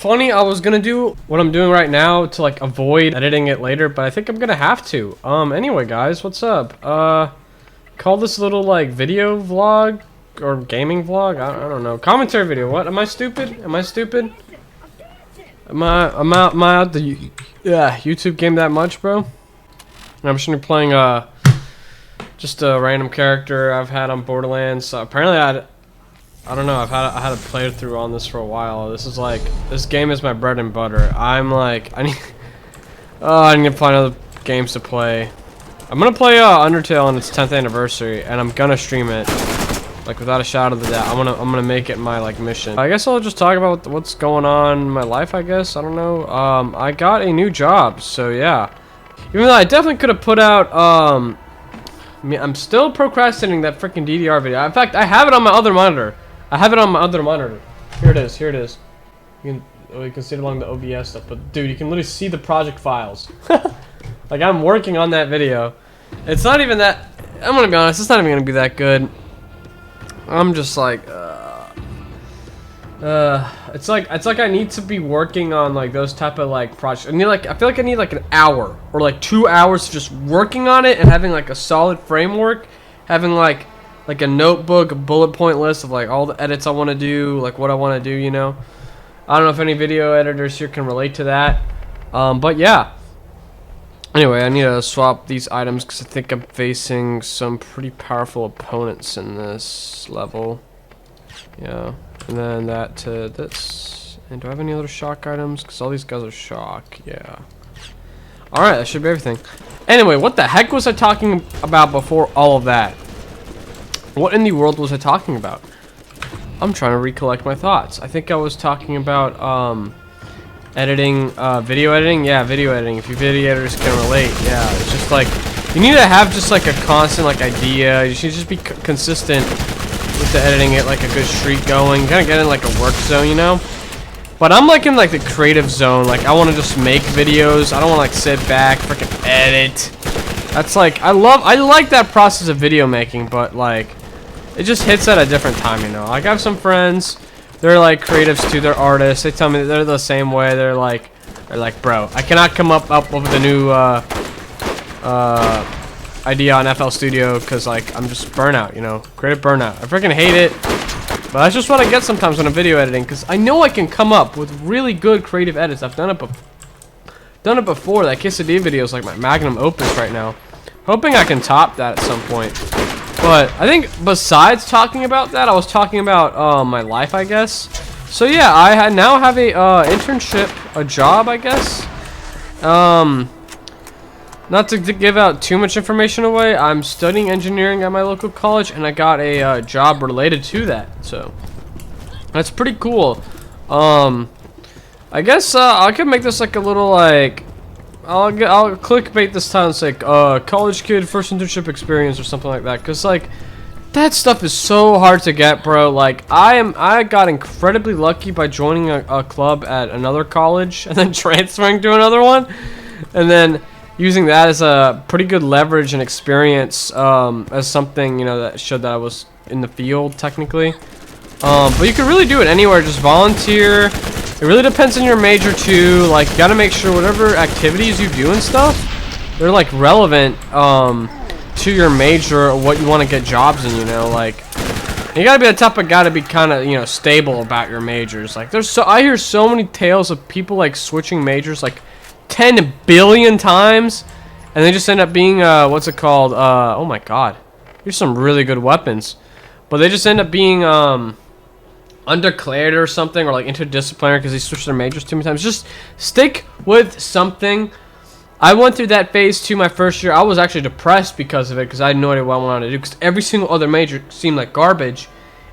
funny, I was gonna do what I'm doing right now to like avoid editing it later, but I think I'm gonna have to. Anyway, guys, what's up? Call this little like video vlog or gaming vlog. I don't know. Commentary video. What? Am I stupid? Am I stupid? Am I out the YouTube game that much, bro? And I'm just gonna be playing just a random character I've had on Borderlands. Apparently I don't know. I had a playthrough on this for a while. This game is my bread and butter. I need to find other games to play. I'm gonna play Undertale on its 10th anniversary, and I'm gonna stream it, like without a shadow of a doubt. I'm gonna make it my like mission. I guess I'll just talk about what's going on in my life. I guess I don't know. I got a new job, so yeah. Even though I definitely could have put out I'm still procrastinating that freaking DDR video. In fact, I have it on my other monitor. Here it is. You can see it along the OBS stuff, but dude, you can literally see the project files. Like, I'm working on that video. It's not even that. I'm gonna be honest. It's not even gonna be that good. I'm just like, it's like I need to be working on like those type of like projects. I feel like I need like an hour or like 2 hours just working on it and having like a solid framework, having like a notebook, a bullet point list of like all the edits I want to do, like what I want to do, you know. I don't know if any video editors here can relate to that, but yeah. Anyway, I need to swap these items because I think I'm facing some pretty powerful opponents in this level. Yeah, and then that to this. And do I have any other shock items? Because all these guys are shock. Yeah. Alright, that should be everything. Anyway, what the heck was I talking about before all of that? What in the world was I talking about? I'm trying to recollect my thoughts. I think I was talking about editing, video editing. Yeah, video editing. If you video editors can relate, yeah, it's just like you need to have just like a constant like idea. You should just be consistent with the editing, it like a good streak going. Kind of get in like a work zone, you know. But I'm like in like the creative zone. Like I want to just make videos. I don't want to like sit back, freaking edit. That's like I like that process of video making, but like it just hits at a different time, you know. Like I have some friends, they're like creatives too, they're artists. They tell me that they're the same way. They're like, bro, I cannot come up with a new idea on FL Studio because like I'm just burnout, you know, creative burnout. I freaking hate it, but that's just what I get sometimes when I'm video editing because I know I can come up with really good creative edits. I've done it before. That quesadilla video is like my magnum opus right now. Hoping I can top that at some point. But I think besides talking about that, I was talking about my life, I guess. So yeah, I now have a internship, a job, I guess. Not to give out too much information away, I'm studying engineering at my local college, and I got a job related to that. So that's pretty cool. I guess I could make this like a little like I'll clickbait this time and say college kid first internship experience or something like that, because like that stuff is so hard to get, bro. Like I got incredibly lucky by joining a club at another college and then transferring to another one, and then using that as a pretty good leverage and experience as something, you know, that showed that I was in the field technically. But you can really do it anywhere, just volunteer. It really depends on your major too. Like you gotta make sure whatever activities you do and stuff, they're like relevant to your major or what you want to get jobs in, you know. Like you gotta be the type of guy to be kind of, you know, stable about your majors. Like I hear so many tales of people like switching majors like 10 billion times and they just end up being what's it called, oh my god, here's some really good weapons, but they just end up being undeclared or something, or like interdisciplinary because they switched their majors too many times. Just stick with something. I went through that phase too my first year. I was actually depressed because of it, because I had no idea what I wanted to do, because every single other major seemed like garbage,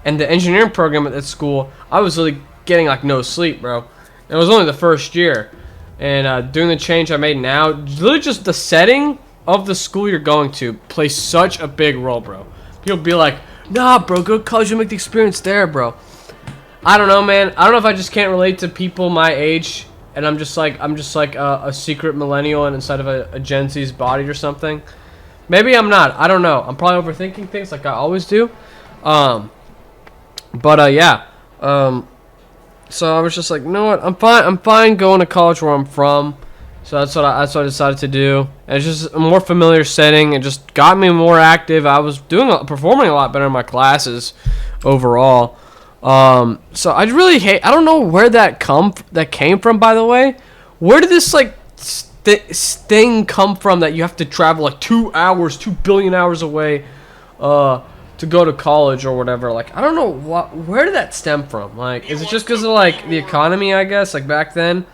and the engineering program at that school, I was really getting like no sleep, bro. And it was only the first year, and doing the change I made now, literally just the setting of the school you're going to plays such a big role, bro. People be like, nah, bro, go to college and make the experience there, bro. I don't know, man. I don't know if I just can't relate to people my age, and I'm just like a secret millennial and inside of a Gen Z's body or something. Maybe I'm not. I don't know. I'm probably overthinking things like I always do. Yeah. So I was just like, you know what? I'm fine going to college where I'm from. So that's what I decided to do. And it's just a more familiar setting. It just got me more active. I was performing a lot better in my classes overall. So I really hate. I don't know where that came from. By the way, where did this like thing come from that you have to travel like 2 hours, 2 billion hours away, to go to college or whatever? Like, I don't know where did that stem from? Like, is it just because of like the economy? I guess like back then.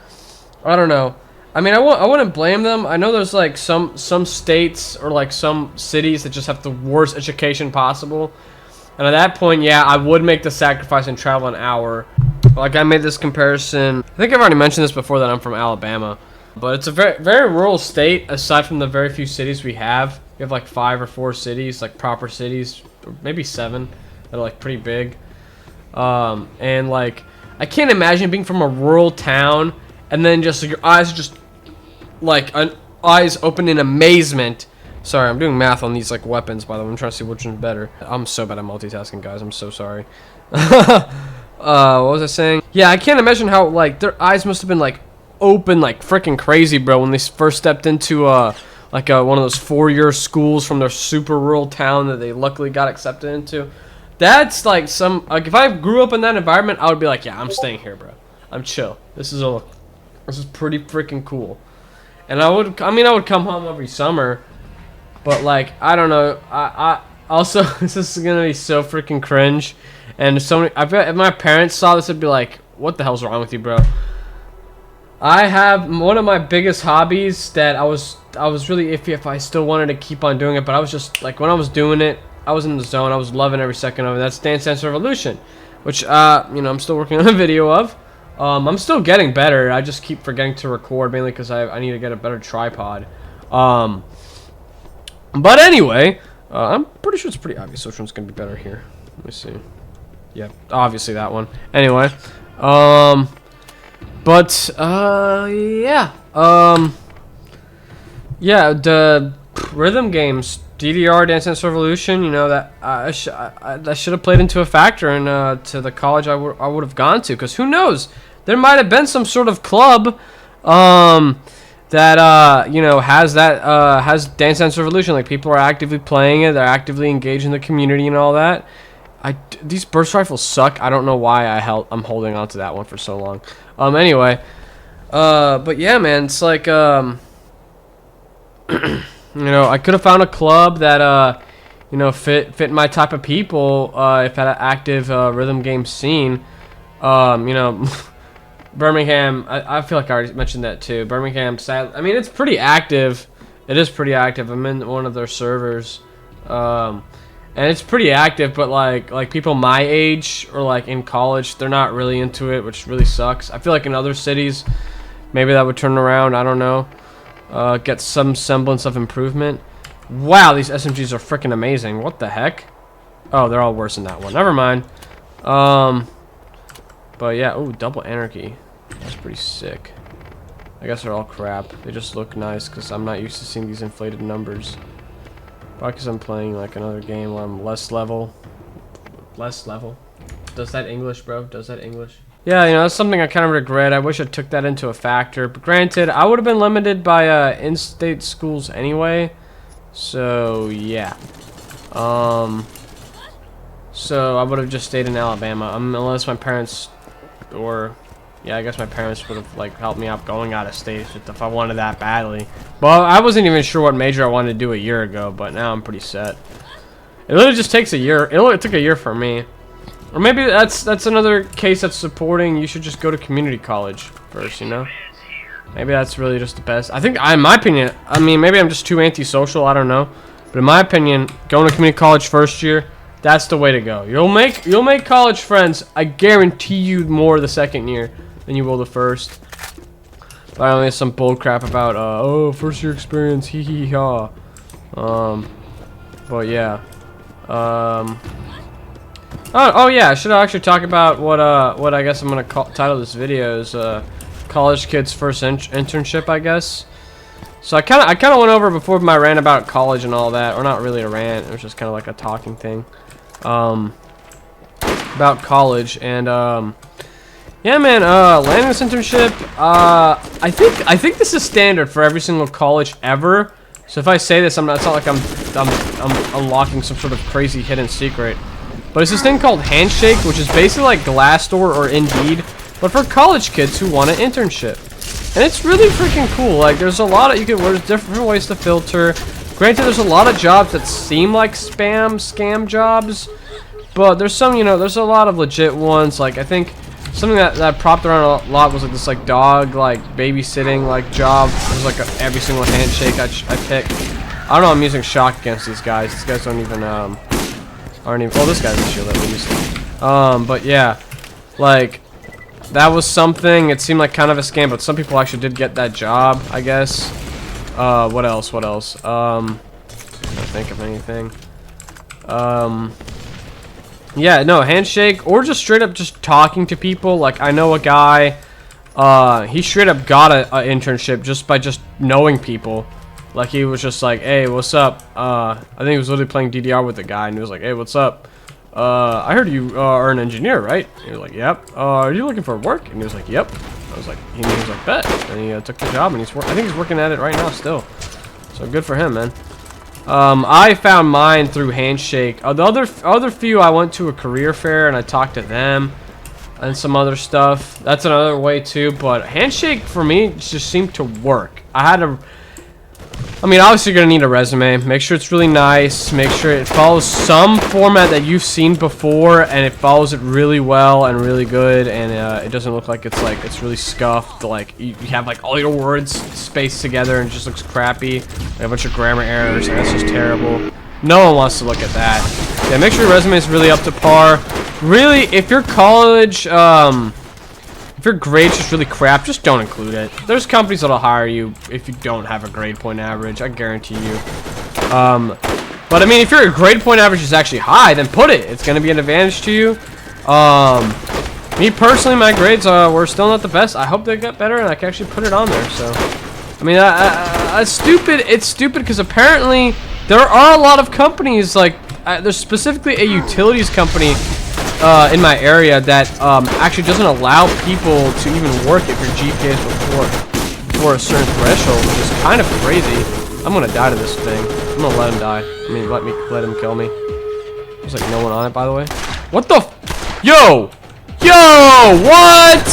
I don't know. I mean, I wouldn't blame them. I know there's like some states or like some cities that just have the worst education possible. And at that point, yeah, I would make the sacrifice and travel an hour. Like, I made this comparison. I think I've already mentioned this before that I'm from Alabama. But it's a very, very rural state, aside from the very few cities we have. We have like 5 or 4 cities, like proper cities, or maybe 7, that are like pretty big. And like, I can't imagine being from a rural town and then just like, your eyes just like eyes open in amazement. Sorry, I'm doing math on these like weapons, by the way. I'm trying to see which one's better. I'm so bad at multitasking, guys. I'm so sorry. What was I saying? Yeah, I can't imagine how like their eyes must have been like open like freaking crazy, bro, when they first stepped into like one of those 4-year schools from their super rural town that they luckily got accepted into. That's like if I grew up in that environment, I would be like, yeah, I'm staying here, bro. I'm chill. This is pretty freaking cool. And I would come home every summer, but like, I don't know. I also, this is gonna be so freaking cringe. And I bet if my parents saw this, they'd be like, what the hell's wrong with you, bro? I have one of my biggest hobbies that I was really iffy if I still wanted to keep on doing it, but I was just like, when I was doing it, I was in the zone. I was loving every second of it. That's Dance Dance Revolution, which I'm still working on a video of. I'm still getting better. I just keep forgetting to record, mainly because I need to get a better tripod. But anyway, I'm pretty sure it's pretty obvious which one's gonna be better here. Let me see. Yeah, obviously that one. Anyway, yeah, the rhythm games, DDR, Dance Dance Revolution, you know, that that should have played into a factor in to the college I would have gone to, because who knows, there might have been some sort of club that you know, has Dance Dance Revolution. Like, people are actively playing it, they're actively engaged in the community and all that. These burst rifles suck. I don't know why I'm holding on to that one for so long. Anyway, but yeah, man, it's like you know, I could have found a club that you know, fit my type of people if had an active rhythm game scene. You know, Birmingham. I feel like I already mentioned that too. Birmingham. I mean, it's pretty active. It is pretty active. I'm in one of their servers. And it's pretty active, but like people my age or like in college, they're not really into it, which really sucks. I feel like in other cities, maybe that would turn around. I don't know. Get some semblance of improvement. Wow, these SMGs are freaking amazing. What the heck? Oh, they're all worse than that one. Never mind. But yeah, oh, double anarchy. That's pretty sick. I guess they're all crap. They just look nice because I'm not used to seeing these inflated numbers. Probably because I'm playing like another game where I'm less level. Does that English, bro? Does that English? Yeah, you know, that's something I kind of regret. I wish I took that into a factor. But granted, I would have been limited by in-state schools anyway. So, yeah. So I would have just stayed in Alabama. Unless my parents, or... yeah, I guess my parents would have like helped me out going out of state if I wanted that badly. Well, I wasn't even sure what major I wanted to do a year ago, but now I'm pretty set. It literally just takes a year. It took a year for me. Or maybe that's another case that's supporting you should just go to community college first, you know? Maybe that's really just the best. I think, in my opinion, I mean, maybe I'm just too antisocial, I don't know. But in my opinion, going to community college first year, that's the way to go. You'll make college friends, I guarantee you, more the second year than you will the first. But I only have some bull crap about oh, first year experience, hee hee ha. But yeah. Oh yeah, I should actually talk about what I guess I'm gonna title this video is college kids first internship, I guess. So I kind of went over before my rant about college and all that, or not really a rant, it was just kind of like a talking thing about college. And Yeah, man. Landing this internship. I think this is standard for every single college ever. So if I say this, it's not like I'm unlocking some sort of crazy hidden secret. But it's this thing called Handshake, which is basically like Glassdoor or Indeed, but for college kids who want an internship. And it's really freaking cool. Like, there's a lot of, there's different ways to filter. Granted, there's a lot of jobs that seem like scam jobs, but there's some, there's a lot of legit ones. Like, I think something that propped around a lot was like this like dog like babysitting like job. It was like every single handshake I picked. I don't know. I'm using shock against these guys. These guys don't even aren't even. Oh, this guy's a shield at least. But yeah, like. That was something. It seemed like kind of a scam, but some people actually did get that job, I guess. What else? I can't think of anything. Yeah, no, handshake or just straight up just talking to people. Like, I know a guy, he straight up got a internship just by just knowing people. Like, he was just like, hey, what's up? I think he was literally playing DDR with a guy, and he was like, hey, what's up? I heard you are an engineer, right? And he was like, yep. Are you looking for work? And he was like, yep. I was like, he was like, bet. And he took the job, and I think he's working at it right now still. So good for him, man. I found mine through Handshake. The other few, I went to a career fair and I talked to them and some other stuff. That's another way too. But Handshake for me just seemed to work. I mean, obviously you're gonna need a resume. Make sure it's really nice. Make sure it follows some format that you've seen before, and it follows it really well and really good. And it doesn't look like it's really scuffed. Like you have like all your words spaced together and it just looks crappy. Like a bunch of grammar errors, and that's just terrible. No one wants to look at that. Yeah, make sure your resume is really up to par. Really, if your college, if your grade's just really crap, just don't include it. There's companies that'll hire you if you don't have a grade point average, I guarantee you. But I mean, if your grade point average is actually high, then put it. It's going to be an advantage to you. Me personally, my grades were still not the best. I hope they get better and I can actually put it on there. So, I mean, it's stupid because apparently there are a lot of companies, like, there's specifically a utilities company in my area that actually doesn't allow people to even work if your GPA is before a certain threshold, which is kind of crazy. I'm gonna die to this thing. I'm gonna let him die. I mean, let him kill me. There's like no one on it, by the way. What the? Yo, what?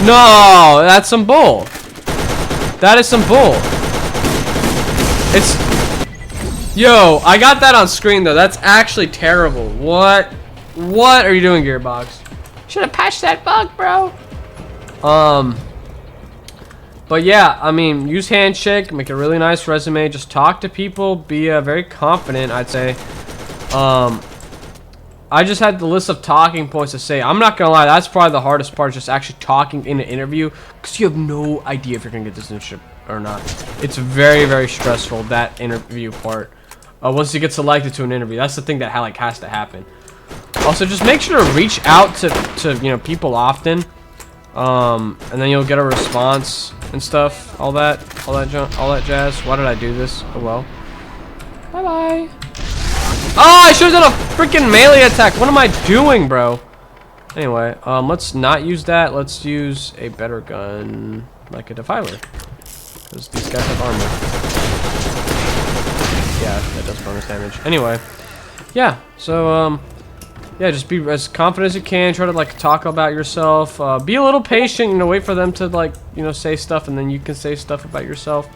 No, that's some bull. That is some bull. Yo, I got that on screen though. That's actually terrible. What are you doing, Gearbox? Should have patched that bug, bro. But yeah, I mean, use Handshake, make a really nice resume, just talk to people, be very confident, I'd say. I just had the list of talking points to say. I'm not gonna lie, that's probably the hardest part, just actually talking in an interview, because you have no idea if you're gonna get this internship or not. It's very, very stressful, that interview part. Once you get selected to an interview, that's the thing that has to happen. Also, just make sure to reach out to people often, and then you'll get a response and stuff. All that jazz. Why did I do this? Oh well. Bye bye. Oh, I should have done a freaking melee attack. What am I doing, bro? Anyway, let's not use that. Let's use a better gun, like a defiler, because these guys have armor. Yeah, that does bonus damage. Anyway, yeah. So yeah, just be as confident as you can. Try to like talk about yourself. Be a little patient. Wait for them to like say stuff, and then you can say stuff about yourself.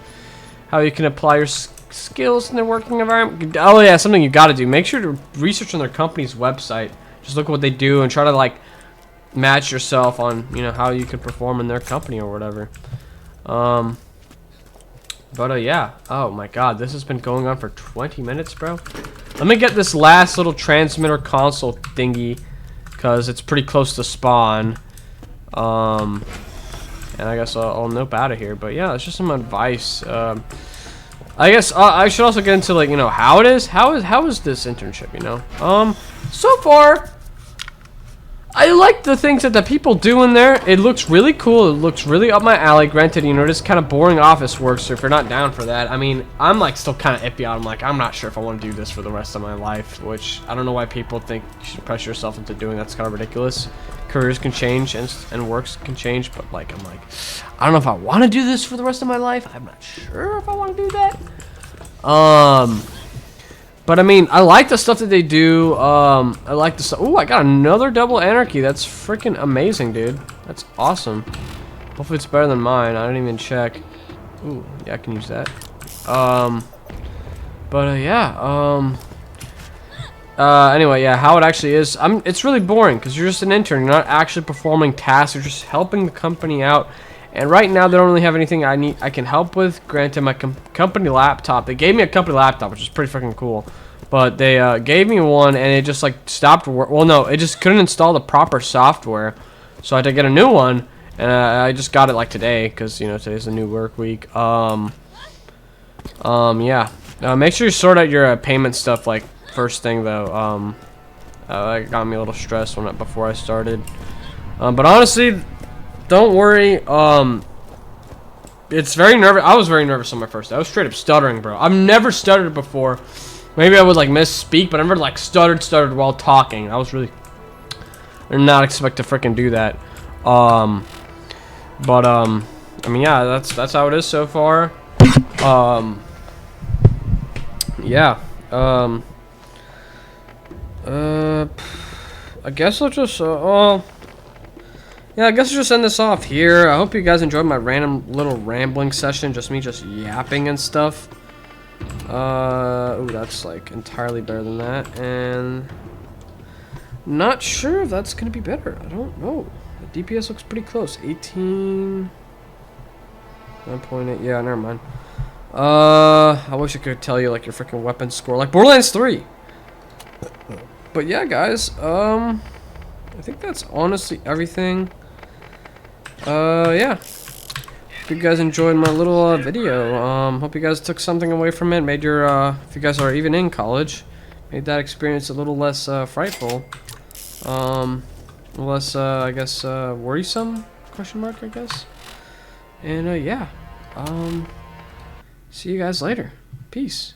How you can apply your skills in their working environment. Oh yeah, something you got to do. Make sure to research on their company's website. Just look at what they do and try to like match yourself on how you could perform in their company or whatever. But yeah. Oh my God, this has been going on for 20 minutes, bro. Let me get this last little transmitter console thingy, because it's pretty close to spawn. And I guess I'll nope out of here. But yeah, it's just some advice. I guess I should also get into like how it is. How is this internship? So far, I like the things that the people do in there. It looks really cool. It looks really up my alley. Granted, you know, it's kind of boring office work, so if you're not down for that, I mean, I'm like still kind of iffy on. I'm like, I'm not sure if I want to do this for the rest of my life, which I don't know why people think you should pressure yourself into doing. That's kind of ridiculous. Careers can change and works can change, but like, I'm like, I don't know if I want to do this for the rest of my life. I'm not sure if I want to do that. But I mean, I like the stuff that they do. I like the stuff. Ooh, I got another double anarchy. That's freaking amazing, dude. That's awesome. Hopefully it's better than mine. I didn't even check. Ooh, yeah, I can use that. Anyway, yeah, how it actually is. It's really boring because you're just an intern. You're not actually performing tasks. You're just helping the company out. And right now, they don't really have anything I can help with. Granted, my company laptop. They gave me a company laptop, which is pretty freaking cool. But they gave me one, and it just like stopped work. Well, no, it just couldn't install the proper software, so I had to get a new one. And I just got it like today, because you know today's a new work week. Yeah. Make sure you sort out your payment stuff like first thing though. That got me a little stressed before I started. But honestly. Don't worry, it's very nervous. I was very nervous on my first day. I was straight up stuttering, bro. I've never stuttered before. Maybe I would like misspeak, but I never like stuttered while talking. I was really I did not expect to freaking do that. I mean, yeah, that's how it is so far. Yeah. I guess I'll just yeah, I guess I'll just end this off here. I hope you guys enjoyed my random little rambling session. Just me just yapping and stuff. Ooh, that's like entirely better than that. And not sure if that's going to be better. I don't know. The DPS looks pretty close. 18... 9.8. Yeah, never mind. I wish I could tell you like your freaking weapon score. Like Borderlands 3. But yeah, guys. I think that's honestly everything. Yeah. Hope you guys enjoyed my little video. Hope you guys took something away from it. Made your, if you guys are even in college, made that experience a little less frightful. Less, I guess, worrisome? Question mark, I guess. And yeah. See you guys later. Peace.